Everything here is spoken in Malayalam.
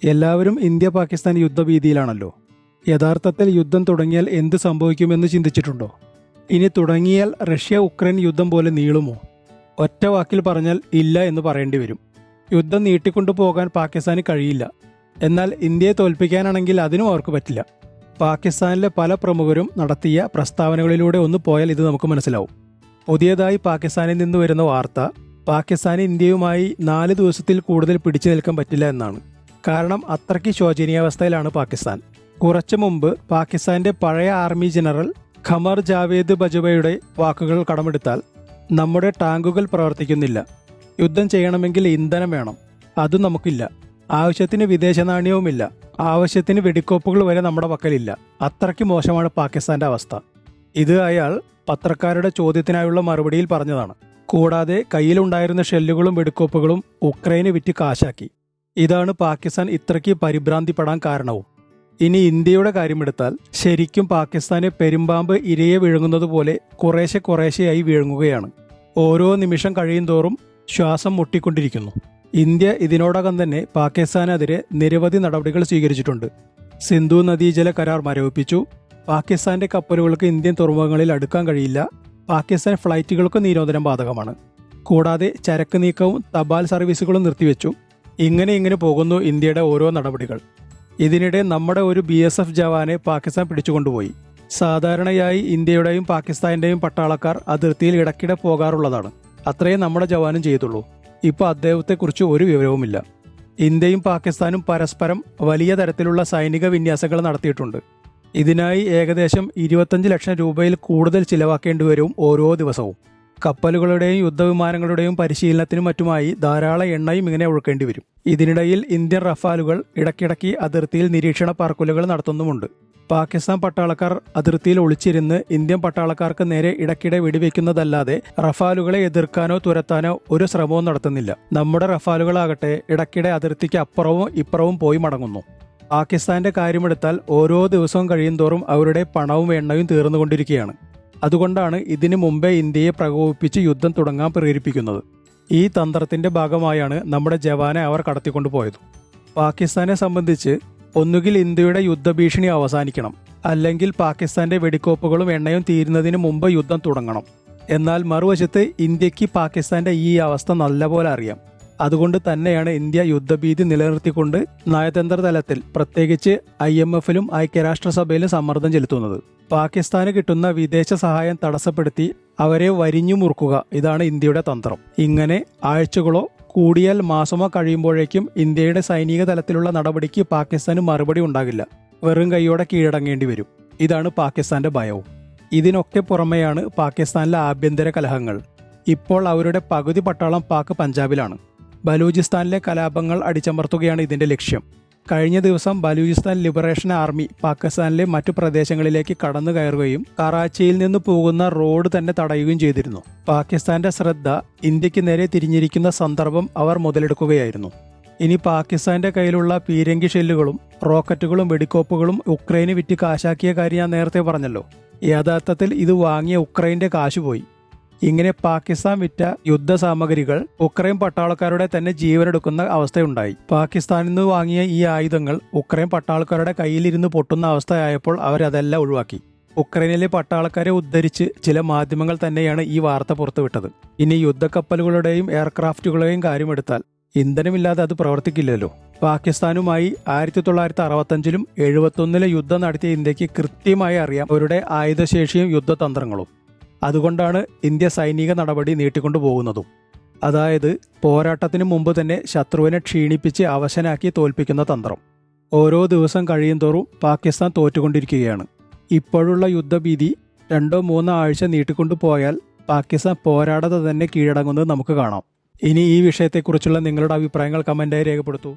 എല്ലാവരും ഇന്ത്യ പാകിസ്ഥാൻ യുദ്ധഭീതിയിലാണല്ലോ. യഥാർത്ഥത്തിൽ യുദ്ധം തുടങ്ങിയാൽ എന്ത് സംഭവിക്കുമെന്ന് ചിന്തിച്ചിട്ടുണ്ടോ? ഇനി തുടങ്ങിയാൽ റഷ്യ ഉക്രൈൻ യുദ്ധം പോലെ നീളുമോ? ഒറ്റ വാക്കിൽ പറഞ്ഞാൽ ഇല്ല എന്ന് പറയേണ്ടി വരും. യുദ്ധം നീട്ടിക്കൊണ്ടു പോകാൻ പാകിസ്ഥാന് കഴിയില്ല. എന്നാൽ ഇന്ത്യയെ തോൽപ്പിക്കാനാണെങ്കിൽ അതിനും അവർക്ക് പറ്റില്ല. പാകിസ്ഥാനിലെ പല പ്രമുഖരും നടത്തിയ പ്രസ്താവനകളിലൂടെ ഒന്ന് പോയാൽ ഇത് നമുക്ക് മനസ്സിലാവും. പുതിയതായി പാകിസ്ഥാനിൽ നിന്ന് വരുന്ന വാർത്ത പാകിസ്ഥാന് ഇന്ത്യയുമായി 4 ദിവസത്തിൽ കൂടുതൽ പിടിച്ചു നിൽക്കാൻ പറ്റില്ല എന്നാണ്. കാരണം അത്രയ്ക്ക് ശോചനീയാവസ്ഥയിലാണ് പാകിസ്ഥാൻ. കുറച്ചു മുമ്പ് പാകിസ്ഥാന്റെ പഴയ ആർമി ജനറൽ ഖമർ ജാവേദ് ബജ്വയുടെ വാക്കുകൾ കടമെടുത്താൽ, നമ്മുടെ ടാങ്കുകൾ പ്രവർത്തിക്കുന്നില്ല, യുദ്ധം ചെയ്യണമെങ്കിൽ ഇന്ധനം വേണം, അതും നമുക്കില്ല, ആവശ്യത്തിന് വിദേശ നാണ്യവുമില്ല, ആവശ്യത്തിന് വെടിക്കോപ്പുകൾ വരെ നമ്മുടെ പക്കലില്ല. അത്രയ്ക്ക് മോശമാണ് പാകിസ്ഥാന്റെ അവസ്ഥ. ഇത് അയാൾ പത്രക്കാരുടെ ചോദ്യത്തിനായുള്ള മറുപടിയിൽ പറഞ്ഞതാണ്. കൂടാതെ കയ്യിലുണ്ടായിരുന്ന ഷെല്ലുകളും വെടിക്കോപ്പുകളും ഉക്രൈന് വിറ്റ് കാശാക്കി. ഇതാണ് പാകിസ്ഥാൻ ഇത്രയ്ക്ക് പരിഭ്രാന്തിപ്പെടാൻ കാരണവും. ഇനി ഇന്ത്യയുടെ കാര്യമെടുത്താൽ, ശരിക്കും പാകിസ്ഥാനെ പെരുമ്പാമ്പ് ഇരയെ വിഴുങ്ങുന്നത് പോലെ കുറേശ്ശെയായി വിഴുങ്ങുകയാണ്. ഓരോ നിമിഷം കഴിയുന്തോറും ശ്വാസം മുട്ടിക്കൊണ്ടിരിക്കുന്നു. ഇന്ത്യ ഇതിനോടകം തന്നെ പാകിസ്ഥാനെതിരെ നിരവധി നടപടികൾ സ്വീകരിച്ചിട്ടുണ്ട്. സിന്ധു നദീജല കരാർ മരവിപ്പിച്ചു. പാകിസ്ഥാന്റെ കപ്പലുകൾക്ക് ഇന്ത്യൻ തുറമുഖങ്ങളിൽ അടുക്കാൻ കഴിയില്ല. പാകിസ്ഥാൻ ഫ്ലൈറ്റുകൾക്ക് നിരോധനം ബാധകമാണ്. കൂടാതെ ചരക്ക് നീക്കവും തപാൽ സർവീസുകളും നിർത്തിവെച്ചു. ഇങ്ങനെ പോകുന്നു ഇന്ത്യയുടെ ഓരോ നടപടികൾ. ഇതിനിടെ നമ്മുടെ ഒരു BSF ജവാനെ പാകിസ്ഥാൻ പിടിച്ചുകൊണ്ടുപോയി. സാധാരണയായി ഇന്ത്യയുടെയും പാകിസ്ഥാന്റെയും പട്ടാളക്കാർ അതിർത്തിയിൽ ഇടയ്ക്കിടെ പോകാറുള്ളതാണ്. അത്രയും നമ്മുടെ ജവാനും ചെയ്തുള്ളൂ. ഇപ്പോൾ അദ്ദേഹത്തെക്കുറിച്ച് ഒരു വിവരവുമില്ല. ഇന്ത്യയും പാകിസ്ഥാനും പരസ്പരം വലിയ തരത്തിലുള്ള സൈനിക വിന്യാസങ്ങൾ നടത്തിയിട്ടുണ്ട്. ഇതിനായി ഏകദേശം 25 ലക്ഷം രൂപയിൽ കൂടുതൽ ചിലവാക്കേണ്ടി വരും ഓരോ ദിവസവും. കപ്പലുകളുടെയും യുദ്ധവിമാനങ്ങളുടെയും പരിശീലനത്തിനും മറ്റുമായി ധാരാളം എണ്ണയും ഇങ്ങനെ ഒഴുക്കേണ്ടി വരും. ഇതിനിടയിൽ ഇന്ത്യൻ റഫാലുകൾ ഇടയ്ക്കിടയ്ക്ക് അതിർത്തിയിൽ നിരീക്ഷണ പറക്കലുകൾ നടത്തുന്നുമുണ്ട്. പാകിസ്ഥാൻ പട്ടാളക്കാർ അതിർത്തിയിൽ ഒളിച്ചിരുന്ന് ഇന്ത്യൻ പട്ടാളക്കാർക്ക് നേരെ ഇടയ്ക്കിടെ വെടിവെക്കുന്നതല്ലാതെ റഫാലുകളെ എതിർക്കാനോ തുരത്താനോ ഒരു ശ്രമവും നടത്തുന്നില്ല. നമ്മുടെ റഫാലുകളാകട്ടെ ഇടയ്ക്കിടെ അതിർത്തിക്ക് അപ്പുറവും ഇപ്പുറവും പോയി മടങ്ങുന്നു. പാകിസ്ഥാന്റെ കാര്യമെടുത്താൽ ഓരോ ദിവസവും കഴിയുന്തോറും അവരുടെ പണവും എണ്ണയും തീർന്നുകൊണ്ടിരിക്കുകയാണ്. അതുകൊണ്ടാണ് ഇതിനു മുമ്പേ ഇന്ത്യയെ പ്രകോപിപ്പിച്ച് യുദ്ധം തുടങ്ങാൻ പ്രേരിപ്പിക്കുന്നത്. ഈ തന്ത്രത്തിന്റെ ഭാഗമായാണ് നമ്മുടെ ജവാനെ അവർ കടത്തിക്കൊണ്ടുപോയത്. പാകിസ്ഥാനെ സംബന്ധിച്ച് ഒന്നുകിൽ ഇന്ത്യയുടെ യുദ്ധഭീഷണി അവസാനിക്കണം, അല്ലെങ്കിൽ പാകിസ്ഥാന്റെ വെടിക്കോപ്പുകളും എണ്ണയും തീരുന്നതിന് മുമ്പ് യുദ്ധം തുടങ്ങണം. എന്നാൽ മറുവശത്ത് ഇന്ത്യക്ക് പാകിസ്ഥാന്റെ ഈ അവസ്ഥ നല്ലപോലെ അറിയാം. അതുകൊണ്ട് തന്നെയാണ് ഇന്ത്യ യുദ്ധഭീതി നിലനിർത്തിക്കൊണ്ട് നയതന്ത്ര തലത്തിൽ, പ്രത്യേകിച്ച് IMFലും ഐക്യരാഷ്ട്രസഭയിലും സമ്മർദ്ദം ചെലുത്തുന്നത്. പാകിസ്ഥാന് കിട്ടുന്ന വിദേശ സഹായം തടസ്സപ്പെടുത്തി അവരെ വരിഞ്ഞു മുറുക്കുക, ഇതാണ് ഇന്ത്യയുടെ തന്ത്രം. ഇങ്ങനെ ആഴ്ചകളോ കൂടിയാൽ മാസമോ കഴിയുമ്പോഴേക്കും ഇന്ത്യയുടെ സൈനിക തലത്തിലുള്ള നടപടിക്ക് പാകിസ്ഥാന് മറുപടി ഉണ്ടാകില്ല. വെറും കൈയോടെ കീഴടങ്ങേണ്ടി വരും. ഇതാണ് പാകിസ്ഥാന്റെ ഭയവും. ഇതിനൊക്കെ പുറമെയാണ് പാകിസ്ഥാനിലെ ആഭ്യന്തര കലഹങ്ങൾ. ഇപ്പോൾ അവരുടെ പകുതി പട്ടാളം പാക് പഞ്ചാബിലാണ്. ബലൂചിസ്ഥാനിലെ കലാപങ്ങൾ അടിച്ചമർത്തുകയാണ് ഇതിന്റെ ലക്ഷ്യം. കഴിഞ്ഞ ദിവസം ബലൂചിസ്ഥാൻ ലിബറേഷൻ ആർമി പാകിസ്ഥാനിലെ മറ്റു പ്രദേശങ്ങളിലേക്ക് കടന്നു കയറുകയും കറാച്ചിയിൽ നിന്ന് പോകുന്ന റോഡ് തന്നെ തടയുകയും ചെയ്തിരുന്നു. പാകിസ്ഥാന്റെ ശ്രദ്ധ ഇന്ത്യക്ക് നേരെ തിരിഞ്ഞിരിക്കുന്ന സന്ദർഭം അവർ മുതലെടുക്കുകയായിരുന്നു. ഇനി പാകിസ്ഥാന്റെ കയ്യിലുള്ള പീരങ്കി ഷെല്ലുകളും റോക്കറ്റുകളും വെടിക്കോപ്പുകളും ഉക്രൈന് വിറ്റ് കാശാക്കിയ കാര്യം ഞാൻ നേരത്തെ പറഞ്ഞല്ലോ. യഥാർത്ഥത്തിൽ ഇത് വാങ്ങിയ ഉക്രൈന്റെ കാശ് പോയി. ഇങ്ങനെ പാകിസ്ഥാൻ വിറ്റ യുദ്ധസാമഗ്രികൾ ഉക്രൈൻ പട്ടാളക്കാരുടെ തന്നെ ജീവനെടുക്കുന്ന അവസ്ഥയുണ്ടായി. പാകിസ്ഥാനിൽ നിന്ന് വാങ്ങിയ ഈ ആയുധങ്ങൾ ഉക്രൈൻ പട്ടാളക്കാരുടെ കയ്യിലിരുന്ന് പൊട്ടുന്ന അവസ്ഥയായപ്പോൾ അവരതെല്ലാം ഒഴിവാക്കി. ഉക്രൈനിലെ പട്ടാളക്കാരെ ഉദ്ധരിച്ച് ചില മാധ്യമങ്ങൾ തന്നെയാണ് ഈ വാർത്ത പുറത്തുവിട്ടത്. ഇനി യുദ്ധക്കപ്പലുകളുടെയും എയർക്രാഫ്റ്റുകളുടെയും കാര്യമെടുത്താൽ, ഇന്ധനമില്ലാതെ അത് പ്രവർത്തിക്കില്ലല്ലോ. പാകിസ്ഥാനുമായി 1965ലും 71ലും യുദ്ധം നടത്തിയ ഇന്ത്യക്ക് കൃത്യമായി അറിയാം അവരുടെ ആയുധശേഷിയും യുദ്ധതന്ത്രങ്ങളും. അതുകൊണ്ടാണ് ഇന്ത്യ സൈനിക നടപടി നീട്ടിക്കൊണ്ടു പോകുന്നതും. അതായത് പോരാട്ടത്തിന് മുമ്പ് തന്നെ ശത്രുവിനെ ക്ഷീണിപ്പിച്ച് അവശനാക്കി തോൽപ്പിക്കുന്ന തന്ത്രം. ഓരോ ദിവസം കഴിയുന്തോറും പാകിസ്ഥാൻ തോറ്റുകൊണ്ടിരിക്കുകയാണ്. ഇപ്പോഴുള്ള യുദ്ധഭീതി 2-3 ആഴ്ച നീട്ടിക്കൊണ്ടു പോയാൽ പാകിസ്ഥാൻ പോരാടാതെ തന്നെ കീഴടങ്ങുന്നത് നമുക്ക് കാണാം. ഇനി ഈ വിഷയത്തെക്കുറിച്ചുള്ള നിങ്ങളുടെ അഭിപ്രായങ്ങൾ കമന്റായി രേഖപ്പെടുത്തൂ.